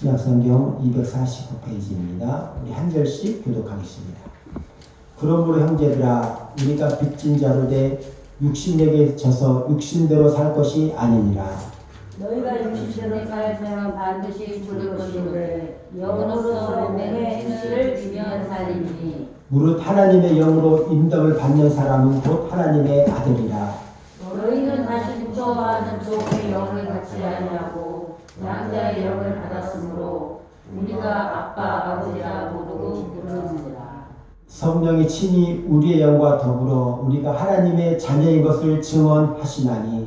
신약성경 249페이지입니다. 우리 한 절씩 교독하겠습니다. 그러므로 형제들아 우리가 빚진 자로 돼 육신에게 져서 육신대로 살 것이 아니니라. 너희가 육신대로 살면 반드시 죽을 것인데 영으로서 몸의 행실을 비면 살리니 무릇 하나님의 영으로 인도를 받는 사람은 곧 하나님의 아들이라. 너희는 다시 무서워하는 종의 영을 갖지 아니하고 양자의 영을 받았으므로 우리가 아빠 아버지라 부르고 부르느니라. 성령이 친히 우리의 영과 더불어 우리가 하나님의 자녀인 것을 증언하시나니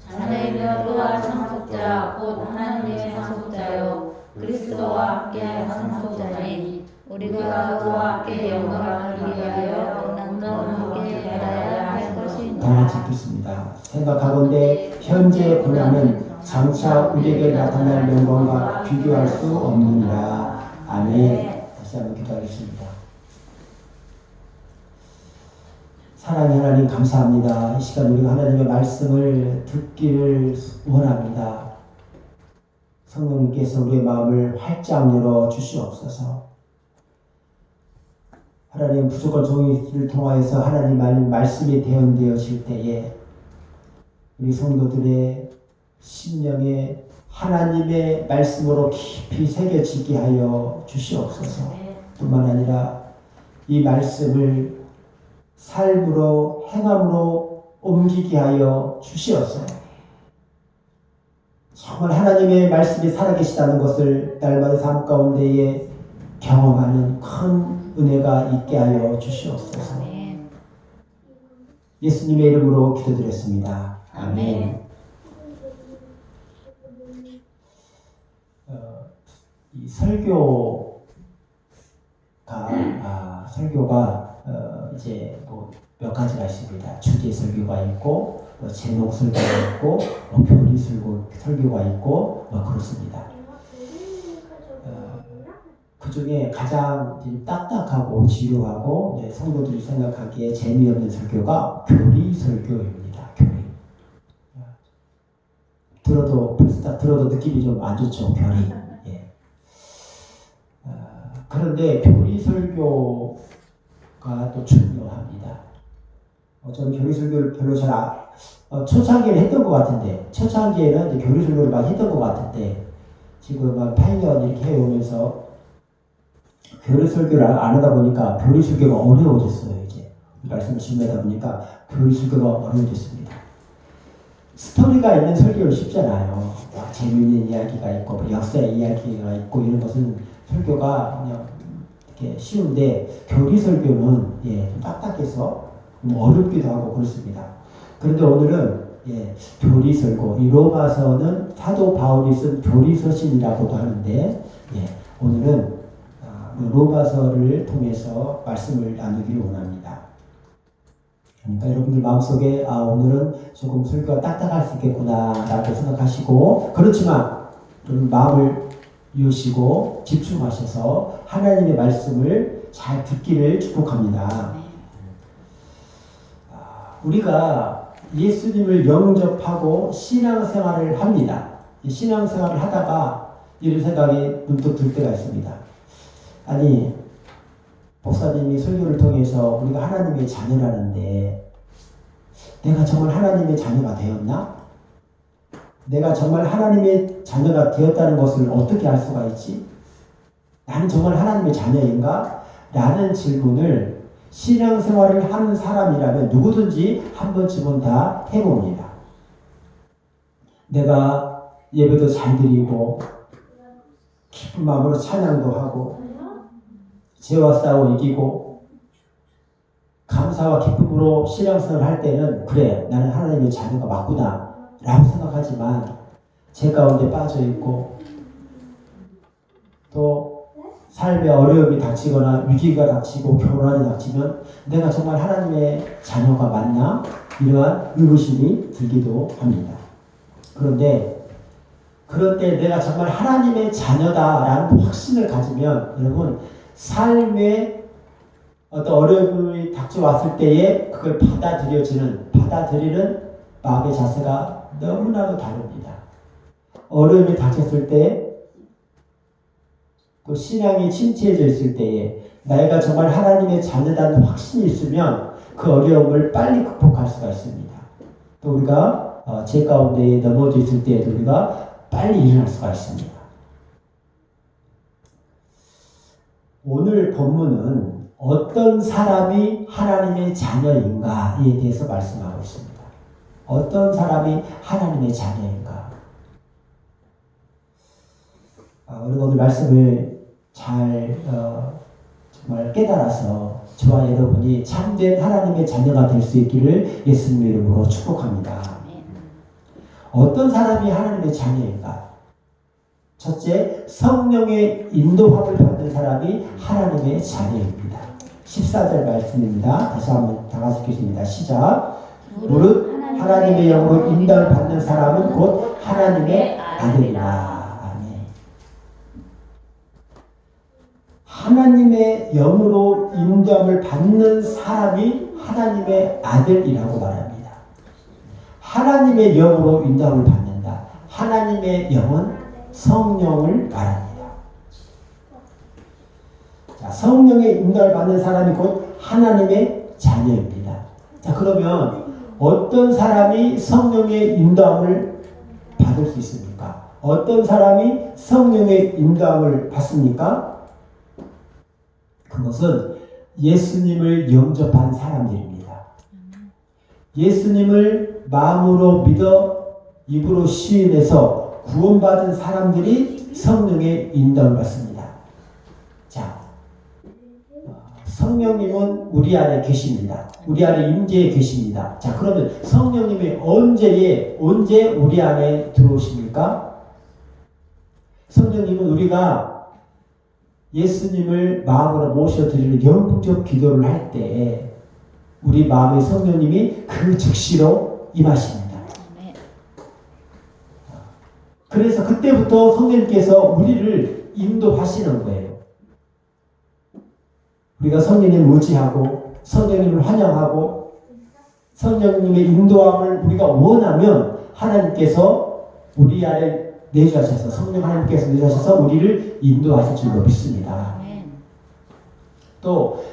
자녀이며 또한 상속자 곧 하나님의 상속자요 그리스도와 함께 상속자니 우리가 그와 함께 영광을 위하여 고난도 함께 받아야 할 것이니라. 다 같이 듣습니다. 생각하건대 현재의 고난은 장차 우리에게 나타날 영광과 비교할 수 없느니라. 아멘. 다시 한번 기도하겠습니다. 사랑의 하나님 감사합니다. 이 시간 우리가 하나님의 말씀을 듣기를 원합니다. 성령님께서 우리의 마음을 활짝 열어 주시옵소서. 하나님 부족한 종이를 통하여서 하나님 말씀이 대언되어질 때에 우리 성도들의 심령에 하나님의 말씀으로 깊이 새겨지게 하여 주시옵소서. 뿐만 아니라 이 말씀을 삶으로 행함으로 옮기게 하여 주시옵소서. 정말 하나님의 말씀이 살아계시다는 것을 날마다 삶 가운데에 경험하는 큰 은혜가 있게 하여 주시옵소서. 예수님의 이름으로 기도드렸습니다. 아멘. 이 설교가 이제 뭐 몇 가지가 있습니다. 주제 설교가 있고, 제목 설교가 있고, 교리 설교가 있고, 그렇습니다. 그 중에 가장 딱딱하고 지루하고 성도들이 생각하기에 재미없는 설교가 교리 설교입니다. 교리. 벌써 딱 들어도 느낌이 좀 안 좋죠. 교리. 예. 그런데 교리 설교가 또 중요합니다. 저는 교리 설교를 별로 초창기에는 했던 것 같은데, 초창기에는 이제 교리 설교를 많이 했던 것 같은데, 지금 한 8년 이렇게 해오면서 교리 설교를 안 하다 보니까 교리 설교가 어려워졌어요. 이제 말씀을 준비하다 보니까 교리 설교가 어려워졌습니다. 스토리가 있는 설교는 쉽잖아요. 재미있는 이야기가 있고 역사의 이야기가 있고 이런 것은 설교가 그냥 이렇게 쉬운데 교리 설교는 좀 딱딱해서 어렵기도 하고 그렇습니다. 그런데 오늘은 교리 설교, 이 로마서는 사도 바울이 쓴 교리 서신이라고도 하는데 오늘은 로마서를 통해서 말씀을 나누기를 원합니다. 그러니까 여러분들 마음속에 오늘은 조금 설교가 딱딱할 수 있겠구나 라고 생각하시고, 그렇지만 여러분 마음을 여시고 집중하셔서 하나님의 말씀을 잘 듣기를 축복합니다. 우리가 예수님을 영접하고 신앙생활을 합니다. 신앙생활을 하다가 이런 생각이 문득 들 때가 있습니다. 아니, 목사님이 설교를 통해서 우리가 하나님의 자녀라는데 내가 정말 하나님의 자녀가 되었나? 내가 정말 하나님의 자녀가 되었다는 것을 어떻게 알 수가 있지? 나는 정말 하나님의 자녀인가? 라는 질문을 신앙생활을 하는 사람이라면 누구든지 한 번쯤은 다 해봅니다. 내가 예배도 잘 드리고 기쁜 마음으로 찬양도 하고 죄와 싸워 이기고 감사와 기쁨으로 신앙생활을 할 때는 그래 나는 하나님의 자녀가 맞구나 라고 생각하지만 죄 가운데 빠져있고 또 삶에 어려움이 닥치거나 위기가 닥치고 결혼이 닥치면 내가 정말 하나님의 자녀가 맞나? 이러한 의구심이 들기도 합니다. 그런데 그럴 때 내가 정말 하나님의 자녀다라는 확신을 가지면 여러분 삶에 어떤 어려움이 닥쳐왔을 때에 그걸 받아들이는 마음의 자세가 너무나도 다릅니다. 어려움이 닥쳤을 때 또 신앙이 침체해져 있을 때에 내가 정말 하나님의 자녀다는 확신이 있으면 그 어려움을 빨리 극복할 수가 있습니다. 또 우리가 죄 가운데 넘어져 있을 때에도 우리가 빨리 일어날 수가 있습니다. 오늘 본문은 어떤 사람이 하나님의 자녀인가에 대해서 말씀하고 있습니다. 어떤 사람이 하나님의 자녀인가? 우리가 오늘 말씀을 잘 정말 깨달아서 저와 여러분이 참된 하나님의 자녀가 될 수 있기를 예수님의 이름으로 축복합니다. 어떤 사람이 하나님의 자녀인가? 첫째, 성령의 인도함을 받는 사람이 하나님의 자녀입니다. 14절 말씀입니다. 다시 한번 다 같이 읽겠습니다. 시작. 무릇 하나님의 영으로 인도를 받는 사람은 곧 하나님의 아들이라. 아멘. 하나님의 영으로 인도함을 받는 사람이 하나님의 아들이라고 말합니다. 하나님의 영으로 인도함을 받는다. 하나님의 영은 성령을 말합니다. 자, 성령의 인도를 받는 사람이 곧 하나님의 자녀입니다. 자, 그러면 어떤 사람이 성령의 인도함을 받을 수 있습니까? 어떤 사람이 성령의 인도함을 받습니까? 그것은 예수님을 영접한 사람들입니다. 예수님을 마음으로 믿어 입으로 시인해서 구원받은 사람들이 성령의 인도함을 받습니다. 자, 성령님은 우리 안에 계십니다. 우리 안에 임재해 계십니다. 자, 그러면 성령님이 언제 우리 안에 들어오십니까? 성령님은 우리가 예수님을 마음으로 모셔드리는 영적 기도를 할 때 우리 마음에 성령님이 그 즉시로 임하십니다. 그래서 그때부터 성령님께서 우리를 인도하시는 거예요. 우리가 성령님을 의지하고 성령님을 환영하고 성령님의 인도함을 우리가 원하면 하나님께서 우리 안에 내주하셔서 성령 하나님께서 내주하셔서 우리를 인도하실 줄로 믿습니다. 또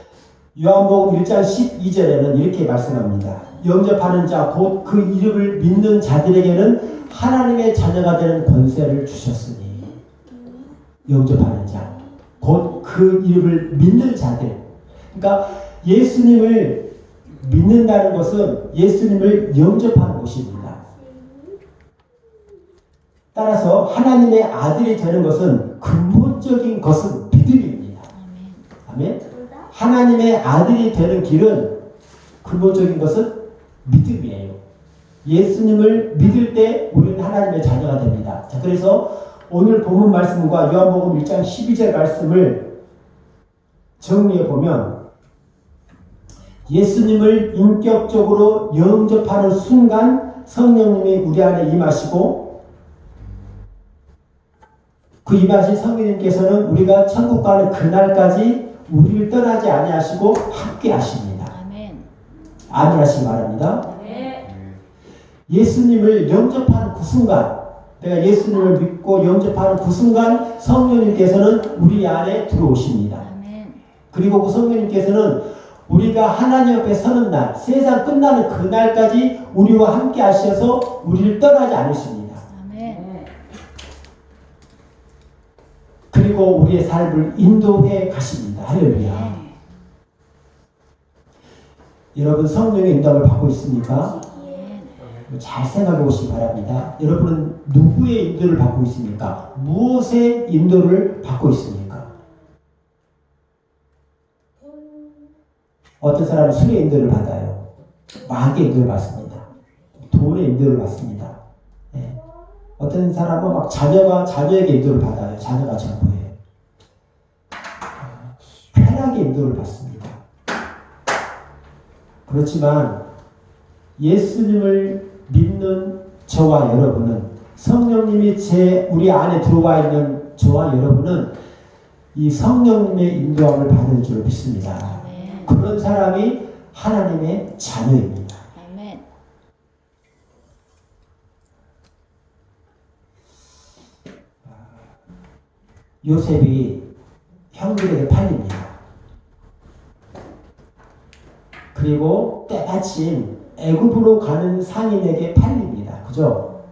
요한복음 1장 12절에는 이렇게 말씀합니다. 영접하는 자 곧 그 이름을 믿는 자들에게는 하나님의 자녀가 되는 권세를 주셨으니 영접하는 자 곧 그 이름을 믿는 자들. 그러니까 예수님을 믿는다는 것은 예수님을 영접하는 것입니다. 따라서 하나님의 아들이 되는 것은 근본적인 것은 믿음입니다. 아멘. 하나님의 아들이 되는 길은 근본적인 것은 믿음이에요. 예수님을 믿을 때 우리는 하나님의 자녀가 됩니다. 자, 그래서 오늘 본문 말씀과 요한복음 1장 12절 말씀을 정리해 보면 예수님을 인격적으로 영접하는 순간 성령님이 우리 안에 임하시고 그 임하신 성령님께서는 우리가 천국 가는 그날까지 우리를 떠나지 아니하시고 함께 하십니다. 아멘. 아멘 하시기 바랍니다. 네. 예수님을 영접하는 그 순간, 내가 예수님을 믿고 영접하는 그 순간 성령님께서는 우리 안에 들어오십니다. 아멘. 그리고 그 성령님께서는 우리가 하나님 앞에 서는 날, 세상 끝나는 그날까지 우리와 함께 하셔서 우리를 떠나지 않으십니다. 아멘. 그리고 우리의 삶을 인도해 가십니다. 할렐루야. 여러분 성령의 인도함을 받고 있습니까? 잘 생각해 보시기 바랍니다. 여러분은 누구의 인도를 받고 있습니까? 무엇의 인도를 받고 있습니까? 어떤 사람은 술의 인도를 받아요. 마귀의 인도를 받습니다. 돈의 인도를 받습니다. 네. 어떤 사람은 막 자녀에게 인도를 받아요. 자녀가 전부예요. 쾌락의 인도를 받습니다. 그렇지만 예수님을 믿는 저와 여러분은 성령님이 우리 안에 들어와 있는 저와 여러분은 이 성령님의 인도함을 받을 줄 믿습니다. 아멘. 그런 사람이 하나님의 자녀입니다. 아멘. 요셉이 형들에게 팔립니다. 그리고 때마침 애굽으로 가는 상인에게 팔립니다. 그죠?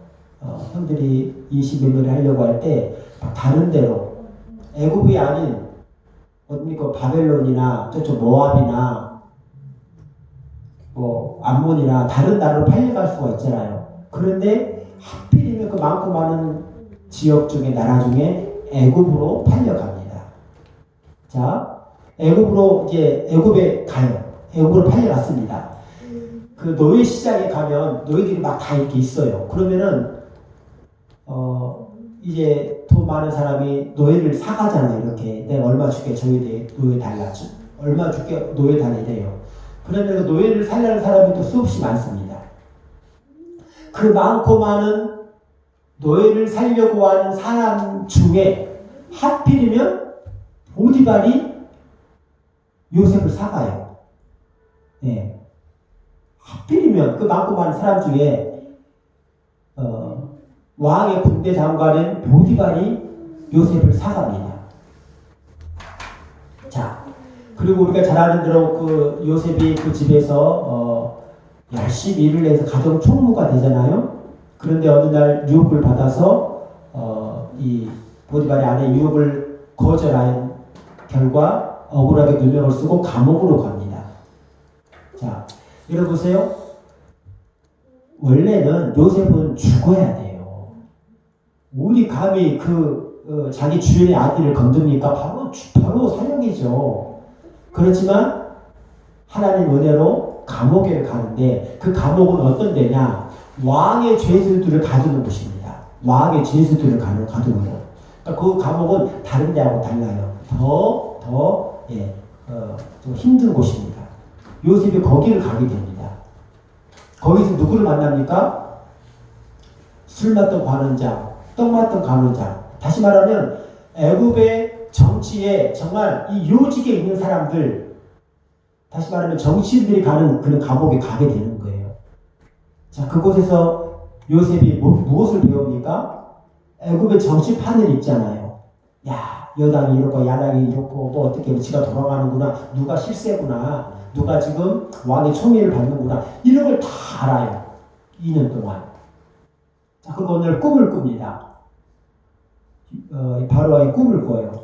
형들이 20몇년을 하려고 할 때 다른 데로 애굽이 아닌 어딥니까 바벨론이나 저쪽 모압이나 뭐 암몬이나 다른 나라로 팔려갈 수가 있잖아요. 그런데 하필이면 그 많고 많은 지역 중에 나라 중에 애굽으로 팔려갑니다. 자, 애굽으로 이제 애굽에 가요. 애굽으로 팔려갔습니다. 그 노예 시장에 가면 노예들이 막 다 이렇게 있어요. 그러면은 이제 돈 많은 사람이 노예를 사가잖아요. 이렇게 내가 얼마 줄게 노예 달라. 얼마 줄게 노예 달라 이래요. 그러면 그 노예를 살려는 사람이 또 수없이 많습니다. 그 많고 많은 노예를 살려고 하는 사람 중에 하필이면 보디발이 요셉을 사가요. 네. 하필이면 그 많고 많은 사람 중에 왕의 군대 장관인 보디발이 요셉을 사갑니다. 자, 그리고 우리가 잘 아는 대로 그 요셉이 그 집에서 열심히 일을 해서 가정 총무가 되잖아요. 그런데 어느 날 유혹을 받아서 이 보디발의 아내 유혹을 거절한 결과 억울하게 누명을 쓰고 감옥으로 갑니다. 자, 여러분 보세요. 원래는 요셉은 죽어야 돼요. 우리 감히 자기 주인의 아들을 건듭니까? 바로 사형이죠. 그렇지만 하나님 은혜로 감옥에 가는데 그 감옥은 어떤 데냐? 왕의 죄수들을 가두는 곳입니다. 왕의 죄수들을 가두는 곳. 그러니까 그 감옥은 다른 데하고 달라요. 좀 힘든 곳입니다. 요셉이 거기를 가게 됩니다. 거기서 누구를 만납니까? 술 맡던 관원장, 떡 맡던 관원장. 다시 말하면 애굽의 정치에 정말 이 요직에 있는 사람들, 다시 말하면 정치인들이 가는 그런 감옥에 가게 되는 거예요. 자, 그곳에서 요셉이 무엇을 배웁니까? 애굽의 정치판을 읽잖아요. 야, 여당이 이렇고 야당이 이렇고 뭐 어떻게 지가 돌아가는구나, 누가 실세구나, 누가 지금 왕의 총리를 받는구나, 이런 걸 다 알아요. 2년 동안. 자, 그리고 오늘 꿈을 꿉니다. 바로의 꿈을 꿔요.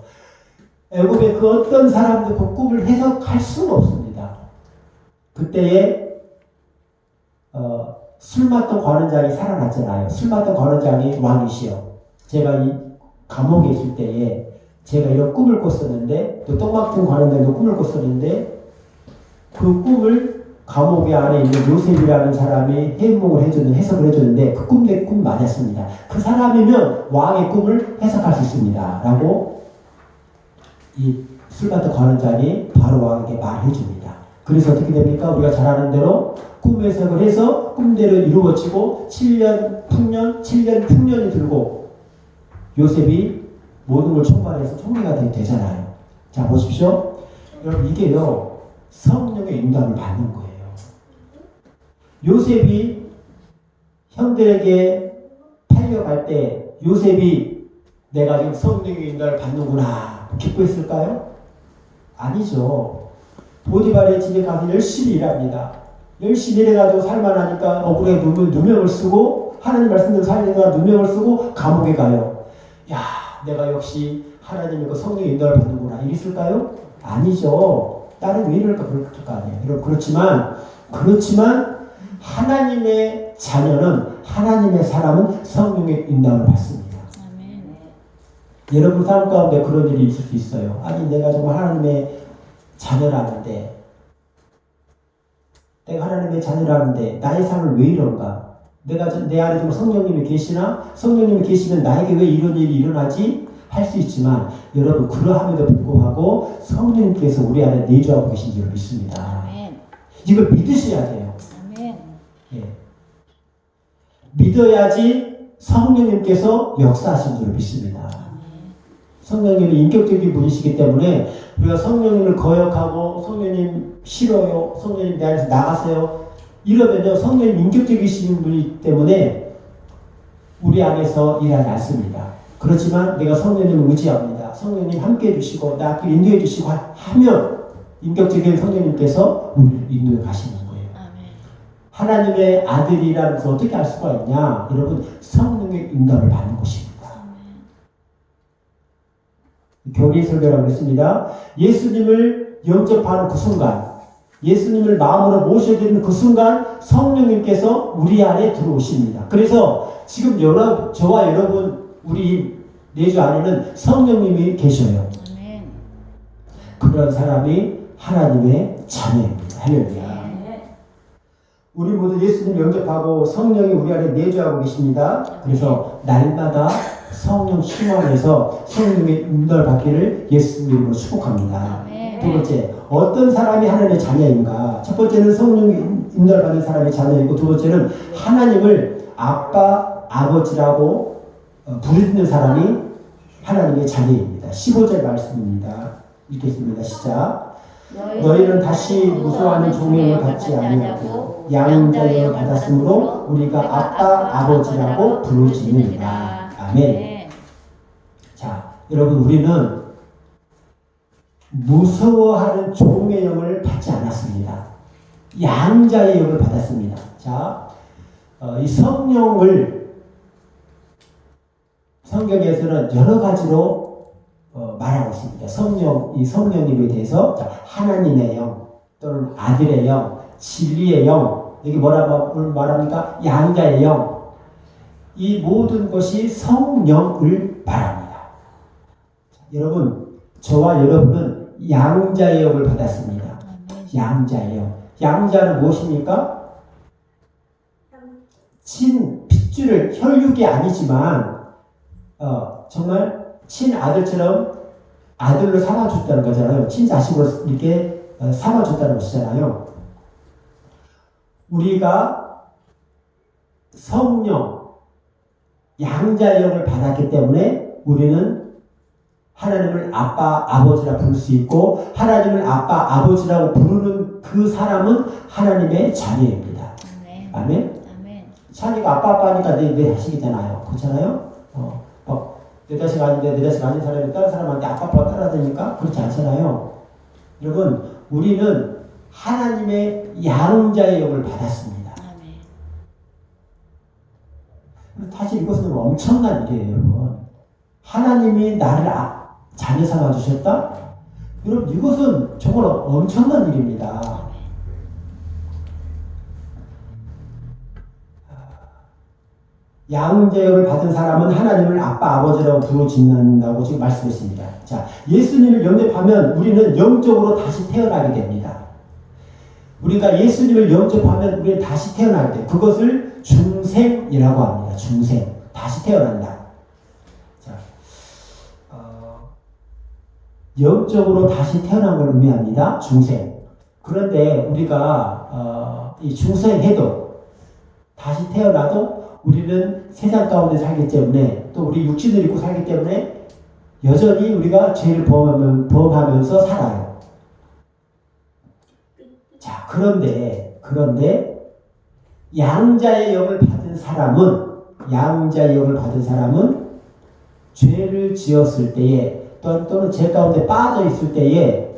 애굽의 그 어떤 사람도 그 꿈을 해석할 수는 없습니다. 그때에 술 맡던 관원장이 살아났잖아요. 술 맡던 관원장이 왕이시여. 제가 이 감옥에 있을 때에 제가 이런 꿈을 꿨었는데, 또 떡 맡은 관원장도 꿈을 꿨었는데, 그 꿈을 감옥에 안에 있는 요셉이라는 사람이 해석을 해줬는데 그 꿈 내 꿈 맞았습니다. 그 사람이면 왕의 꿈을 해석할 수 있습니다. 라고 이 술 맡은 관원장이 바로 왕에게 말해줍니다. 그래서 어떻게 됩니까? 우리가 잘 아는 대로 꿈 해석을 해서 꿈대로 이루어지고 7년 풍년이 들고 요셉이 모든 걸 총괄해서 총리가 되잖아요. 자, 보십시오. 여러분, 이게요, 성령의 인도함을 받는 거예요. 요셉이 형들에게 팔려갈 때 요셉이 내가 지금 성령의 인도함을 받는구나 기뻐했을까요? 아니죠. 보디발의 집에 가서 열심히 일합니다. 열심히 일해가지고 살만하니까 억울하게 누명을 쓰고 하나님 말씀대로 살려다가 누명을 쓰고 감옥에 가요. 야, 내가 역시 하나님의 그 성령의 인도함을 받는구나 이랬을까요? 아니죠. 다른 왜 이럴까 그럴 거 아니에요. 여러분, 그렇지만 하나님의 자녀는, 하나님의 사람은 성령의 인도함을 받습니다. 아멘. 여러분 삶 가운데 그런 일이 있을 수 있어요. 아니, 내가 정말 하나님의 자녀라는데, 나의 삶을 왜 이런가? 내 안에 좀 성령님이 계시나? 성령님이 계시면 나에게 왜 이런 일이 일어나지? 할 수 있지만, 여러분, 그러함에도 불구하고 성령님께서 우리 안에 내주하고 계신 줄 믿습니다. 아멘. 이걸 믿으셔야 돼요. 아멘. 예. 믿어야지 성령님께서 역사하신 줄 믿습니다. 성령님이 인격적인 분이시기 때문에 우리가 성령님을 거역하고 성령님 싫어요, 성령님 내 안에서 나가세요 이러면요, 성령님 인격적이신 분이기 때문에 우리 안에서 일하지 않습니다. 그렇지만 내가 성령님을 의지합니다. 성령님 함께 해주시고 나 앞길 인도해 주시고 하면 인격적인 성령님께서 우리를 인도해 가시는 거예요. 아멘. 하나님의 아들이라는 것을 어떻게 알 수가 있냐? 여러분, 성령의 인도를 받는 것입니다. 교리 설교라고 했습니다. 예수님을 영접하는 그 순간, 예수님을 마음으로 모셔드리는 그 순간 성령님께서 우리 안에 들어오십니다. 그래서 지금 저와 여러분 우리 내주 안에는 성령님이 계셔요. 아멘. 그런 사람이 하나님의 자녀입니다. 할렐루야. 우리 모두 예수님 영접하고 성령이 우리 안에 내주하고 계십니다. 그래서 날마다 성령 충만해서 성령의 인도를 받기를 예수님 이름으로 축복합니다. 두 번째, 어떤 사람이 하나님의 자녀인가? 첫 번째는 성령의 인도를 받는 사람의 자녀이고, 두 번째는 하나님을 아빠, 아버지라고 부르는 사람이 하나님의 자녀입니다. 15절 말씀입니다. 읽겠습니다. 시작. 너희는 다시 무서워하는 종령을 받지 아니하고 양자를 받았으므로 우리가 아빠, 아버지라고 부르짖느니라. 아멘. 자, 여러분, 우리는 무서워하는 종의 영을 받지 않았습니다. 양자의 영을 받았습니다. 자, 이 성령을 성경에서는 여러 가지로 말하고 있습니다. 이 성령님에 대해서 하나님의 영 또는 아들의 영, 진리의 영, 여기 뭐라고 말합니까? 양자의 영. 이 모든 것이 성령을 말합니다. 여러분, 저와 여러분은 양자의 영을 받았습니다. 양자의 영. 양자는 무엇입니까? 핏줄을 혈육이 아니지만 정말 친아들처럼 아들로 삼아줬다는 거잖아요. 친자식으로 이렇게 삼아줬다는 것이잖아요. 우리가 성령, 양자의 영을 받았기 때문에 우리는 하나님을 아빠, 아버지라 부를 수 있고, 하나님을 아빠, 아버지라고 부르는 그 사람은 하나님의 자녀입니다. 아멘? 찬이가 아빠니까 내 자식이잖아요. 그렇잖아요? 내 자식 아닌데 내 자식 아닌 사람이 다른 사람한테 아빠 따라다니까? 그렇지 않잖아요. 여러분, 우리는 하나님의 양자의 영을 받았습니다. 사실 이것은 엄청난 일이에요, 여러분. 하나님이 나를 자녀 삼아주셨다? 여러분, 이것은 정말 엄청난 일입니다. 양자역을 받은 사람은 하나님을 아빠, 아버지라고 부르짖는다고 지금 말씀했습니다. 자, 예수님을 영접하면 우리는 영적으로 다시 태어나게 됩니다. 우리가 예수님을 영접하면 우리는 다시 태어나게 돼요. 그것을 중생이라고 합니다. 중생. 다시 태어난다. 자, 영적으로 다시 태어난 걸 의미합니다. 중생. 그런데 우리가 이 중생해도 다시 태어나도 우리는 세상 가운데 살기 때문에 또 우리 육신을 입고 살기 때문에 여전히 우리가 죄를 범하면서 살아요. 자, 그런데 양자의 영을 받은 사람은 죄를 지었을 때에 또는 죄 가운데 빠져 있을 때에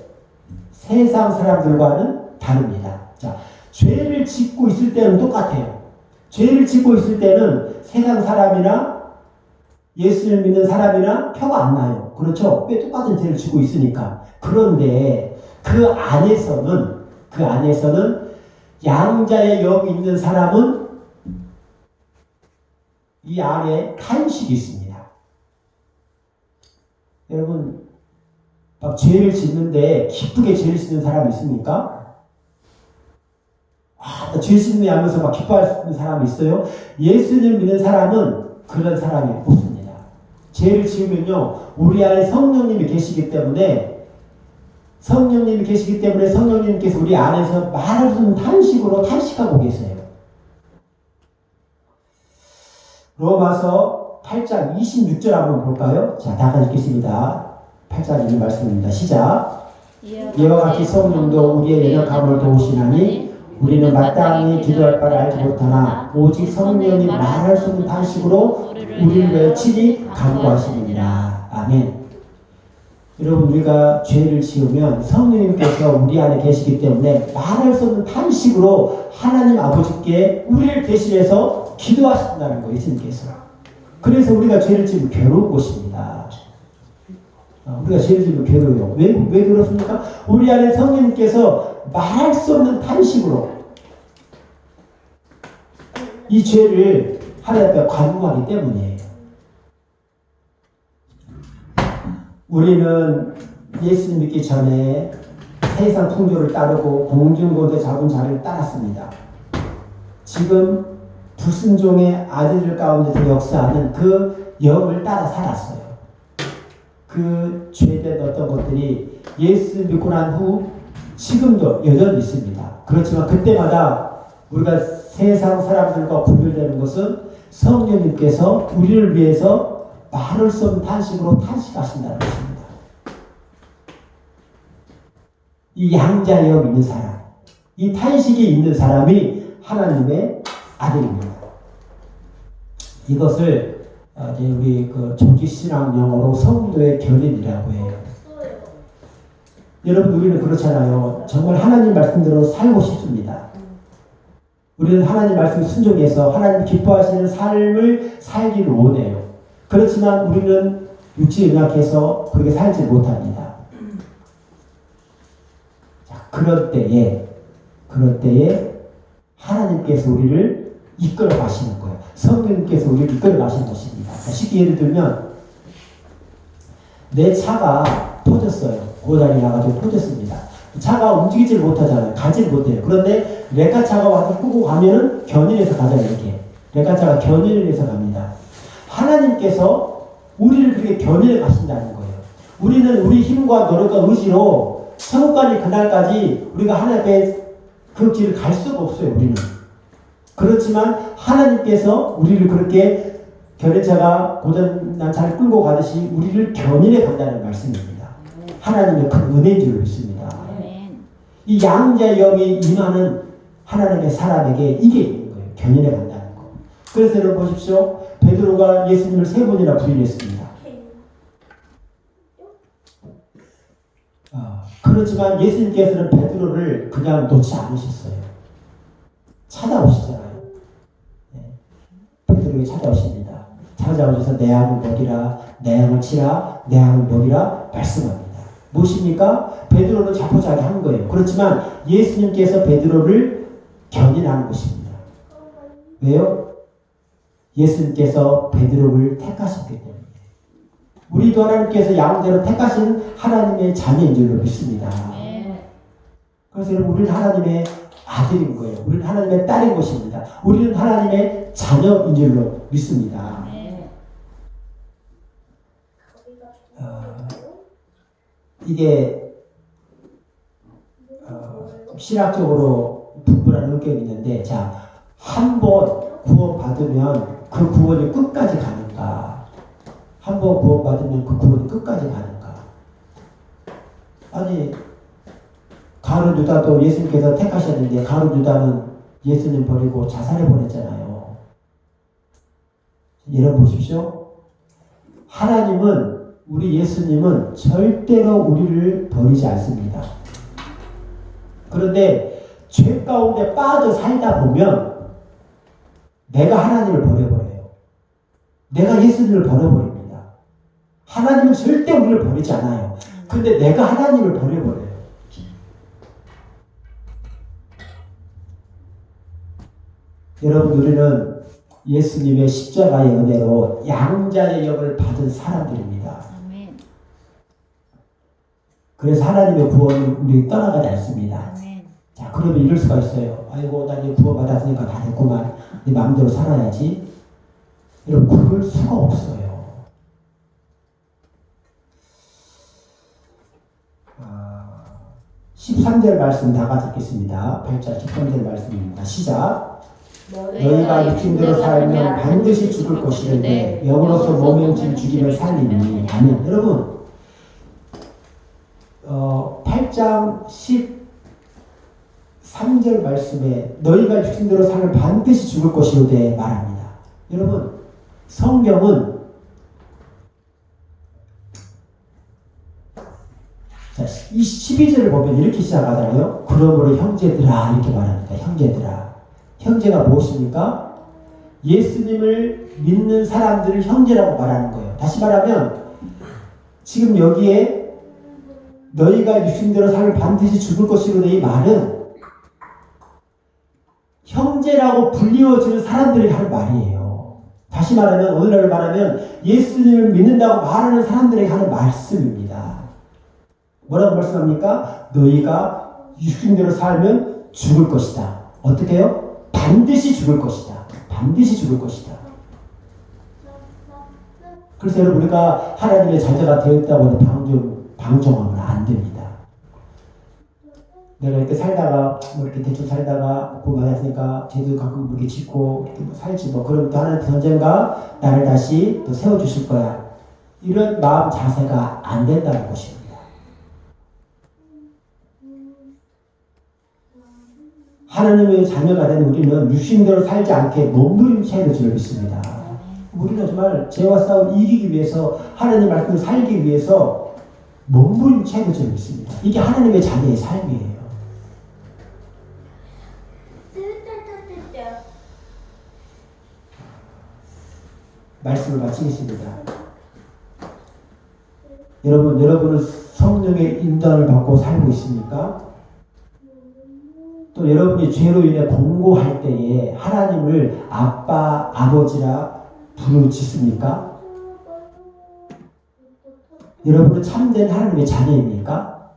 세상 사람들과는 다릅니다. 자, 죄를 짓고 있을 때는 똑같아요. 죄를 짓고 있을 때는 세상 사람이나 예수를 믿는 사람이나 표가 안 나요. 그렇죠? 왜 똑같은 죄를 짓고 있으니까. 그런데 그 안에서는 양자의 영이 있는 사람은 이 안에 탄식이 있습니다. 여러분, 막 죄를 짓는데 기쁘게 죄를 짓는 사람이 있습니까? 나 죄 짓네 하면서 막 기뻐할 수 있는 사람이 있어요? 예수를 믿는 사람은 그런 사람이 없습니다. 죄를 지으면요, 우리 안에 성령님이 계시기 때문에 성령님께서 우리 안에서 말할 수 없는 탄식으로 탄식하고 계세요. 로마서 8장 26절 한번 볼까요? 자, 다 같이 읽겠습니다. 8장 26 말씀입니다. 시작. 이와 같이 성령도 우리의 연약함을 도우시나니 우리는 마땅히 기도할 바를 알지 못하나 오직 성령이 말할 수 없는 방식으로 우리를 위해 친히 간구하시느니라. 아멘. 여러분, 우리가 죄를 지으면 성령님께서 우리 안에 계시기 때문에 말할 수 없는 방식으로 하나님 아버지께 우리를 대신해서 기도하신다는 거예요. 예수님께서. 그래서 우리가 죄를 지으면 괴로운 것입니다. 우리가 죄를 지으면 괴로워요. 왜 그렇습니까? 우리 안에 성령님께서 말할 수 없는 방식으로 이 죄를 하나님 앞에 간구하기 때문이에요. 우리는 예수님 믿기 전에 세상 풍조를 따르고 공중고대 잡은 자를 따랐습니다. 지금 불순종의 아들들 가운데서 역사하는 그 영을 따라 살았어요. 그 죄된 어떤 것들이 예수 믿고 난 후 지금도 여전히 있습니다. 그렇지만 그때마다 우리가 세상 사람들과 구별되는 것은 성령님께서 우리를 위해서 말할 수 없는 탄식으로 탄식하신다는 것입니다. 이 양자의 영 있는 사람, 이 탄식이 있는 사람이 하나님의 아들입니다. 이것을 이제 우리 그 조기신앙 영어로 성도의 견인이라고 해요. 여러분, 우리는 그렇잖아요. 정말 하나님 말씀대로 살고 싶습니다. 우리는 하나님 말씀 순종해서 하나님 기뻐하시는 삶을 살기를 원해요. 그렇지만 우리는 육지응약해서 그렇게 살지 못합니다. 자, 그럴 때에 하나님께서 우리를 이끌어 가시는 거예요. 성령님께서 우리를 이끌어 가시는 것입니다. 자, 쉽게 예를 들면 내 차가 터졌어요. 고장이 나가지고 터졌습니다. 차가 움직이질 못하잖아요. 가질 못해요. 그런데 레카차가 와서 끄고 가면은 견인해서 가잖아요. 이렇게 레카차가 견인을 해서 갑니다. 하나님께서 우리를 그렇게 견인해 가신다는 거예요. 우리는 우리 힘과 노력과 의지로 천국까지 그날까지 우리가 하나님 앞에 그 길을 갈 수가 없어요. 우리는. 그렇지만 하나님께서 우리를 그렇게 견인차가 고장난 차를 끌고 가듯이 우리를 견인해 간다는 말씀입니다. 하나님의 큰 은혜인 줄 믿습니다. 이 양자의 영이 임하는 하나님의 사람에게 이게 있는 거예요. 견인해 간다는 거. 그래서 여러분 보십시오. 베드로가 예수님을 3번이나 부인했습니다. 그렇지만 예수님께서는 베드로를 그냥 놓지 않으셨어요. 찾아오시잖아요. 베드로에게 찾아오십니다. 찾아오셔서 내 양을 먹이라, 내 양을 치라, 내 양을 먹이라 말씀합니다. 무엇입니까? 베드로는 자포자기 한 거예요. 그렇지만 예수님께서 베드로를 견인하는 것입니다. 왜요? 예수님께서 베드로를 택하셨기 때문에. 우리도 하나님께서 양대로 택하신 하나님의 자녀인 줄로 믿습니다. 그래서 여러분, 우리는 하나님의 아들인 거예요. 우리는 하나님의 딸인 것입니다. 우리는 하나님의 자녀인 줄로 믿습니다. 이게 신학적으로 분분한 의견이 있는데, 자, 한 번 구원받으면 그 구원이 끝까지 가는가? 한 번 구원받으면 그 구원이 끝까지 가는가? 아니, 가룟 유다도 예수님께서 택하셨는데 가룟 유다는 예수님 버리고 자살해 버렸잖아요. 여러분 보십시오. 하나님은, 우리 예수님은 절대로 우리를 버리지 않습니다. 그런데 죄 가운데 빠져 살다 보면 내가 하나님을 버려버려요. 내가 예수님을 버려버립니다. 하나님은 절대 우리를 버리지 않아요. 그런데 내가 하나님을 버려버려요. 여러분, 우리는 예수님의 십자가의 은혜로 양자의 영을 받은 사람들입니다. 그래서 하나님의 구원은 우리 떠나가지 않습니다. 자, 그러면 이럴 수가 있어요. 아이고, 난 이제 구원 받았으니까 다 됐구만. 내 마음대로 살아야지. 여러분, 그럴 수가 없어요. 13절 말씀 다 같이 읽겠습니다. 8절 13절 말씀입니다. 시작. 너희가 육신대로 살면 반드시 죽을 것이는데 영으로서 몸의 죽이면 살리니. 아멘. 여러분, 8장 3절 말씀에 너희가 육신대로 살면 반드시 죽을 것이로되 말합니다. 여러분, 성경은 자, 이 12절을 보면 이렇게 시작하잖아요. 그러므로 형제들아 이렇게 말합니다. 형제들아. 형제가 무엇입니까? 예수님을 믿는 사람들을 형제라고 말하는 거예요. 다시 말하면 지금 여기에 너희가 육신대로 살면 반드시 죽을 것이로되 이 말은 형제라고 불리워지는 사람들이 하는 말이에요. 다시 말하면 오늘날 말하면 예수님을 믿는다고 말하는 사람들에게 하는 말씀입니다. 뭐라고 말씀합니까? 너희가 육신대로 살면 죽을 것이다. 어떻게 해요? 반드시 죽을 것이다. 반드시 죽을 것이다. 그래서 여러분 우리가 하나님의 자녀가 되었다고 해서 방종하면 안 됩니다. 내가 이렇게 살다가 뭐 이렇게 대충 살다가 돈 많이 했으니까 쟤도 가끔 이렇게 짓고 이렇게 뭐 살지 뭐 그럼 또 하나님 언젠가 나를 다시 또 세워주실 거야. 이런 마음 자세가 안 된다는 것입니다. 하나님의 자녀가 된 우리는 육신대로 살지 않게 몸부림쳐야 될 줄 믿습니다. 우리는 정말 죄와 싸워 이기기 위해서 하나님의 말씀을 살기 위해서 몸부림쳐야 될 줄 믿습니다. 이게 하나님의 자녀의 삶이에요. 말씀을 마치겠습니다. 여러분은 성령의 인도를 받고 살고 있습니까? 또 여러분이 죄로 인해 공고할 때에 하나님을 아빠, 아버지라 부르짖습니까? 여러분은 참된 하나님의 자녀입니까?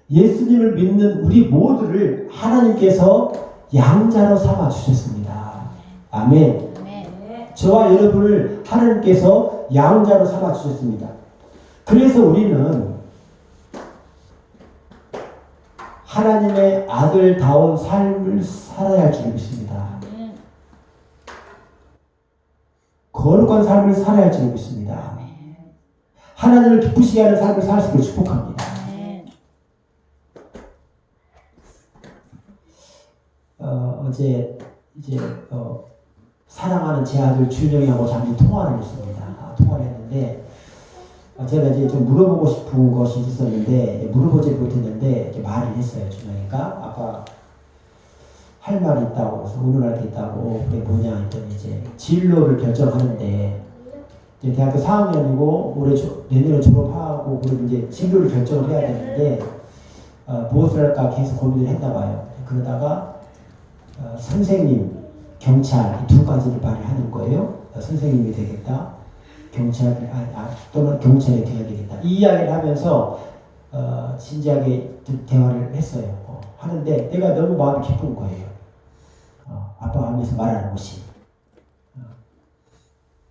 예수님을 믿는 우리 모두를 하나님께서 양자로 삼아 주셨습니다. 아멘. 저와 여러분을 하나님께서 양자로 삼아 주셨습니다. 그래서 우리는 하나님의 아들다운 삶을 살아야 할 줄 믿습니다. 거룩한 삶을 살아야 할 줄 믿습니다. 하나님을 기쁘시게 하는 삶을 살 수 있기를 축복합니다. 어제 이제 사랑하는 제 아들 준영이하고 잠시 통화를 했습니다. 통화를 했는데 제가 이제 좀 물어보고 싶은 것이 있었는데 물어보지 못했는데 말을 했어요. 준영이가 아빠 할 말이 있다고 그래서 오늘 할 게 있다고 그게 뭐냐 했더니 이제 진로를 결정하는데 이제 대학교 4학년이고 올해 내년에 졸업하고 그리고 이제 진로를 결정을 해야 되는데 무엇을 할까 계속 고민을 했나 봐요. 그러다가 선생님, 경찰 이 두 가지를 말을 하는 거예요. 선생님이 되겠다. 경찰 또는 경찰이 되어야 되겠다. 이 이야기를 하면서 진지하게 대화를 했어요. 하는데 내가 너무 마음이 기쁜 거예요. 아빠가 하면서 말하는 것이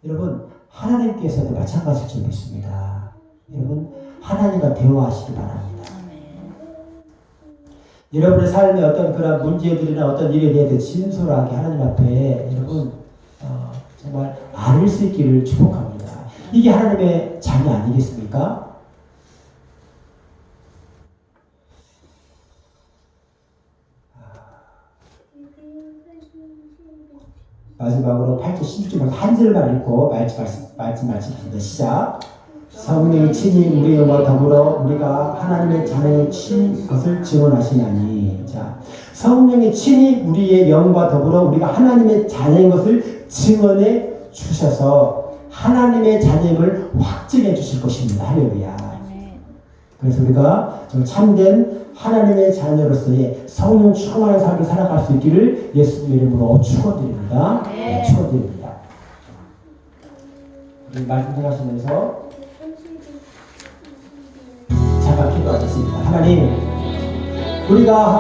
여러분 하나님께서도 마찬가지일 줄 믿습니다. 여러분 하나님과 대화하시기 바랍니다. 여러분의 삶에 어떤 그런 문제들이나 어떤 일에 대해 진솔하게 하나님 앞에 여러분 정말 아릴 수 있기를 축복합니다. 이게 하나님의 자녀 아니겠습니까? 마지막으로 8절 16절 한 절만 읽고 말씀드립니다. 시작. 성령이 친히 우리 영과 더불어 우리가 하나님의 자녀의 친 것을 증언하시나니. 자, 성령이 친히 우리의 영과 더불어 우리가 하나님의 자녀인 것을 증언해 주셔서 하나님의 자녀임을 확증해 주실 것입니다. 할렐루야. 그래서 우리가 좀 참된 하나님의 자녀로서의 성령 충만한 삶을 살아갈 수 있기를 예수님의 이름으로 축원드립니다. 네, 축원드립니다. 우리 말씀 생각하시면서 잠깐 기도하겠습니다. 하나님, 우리가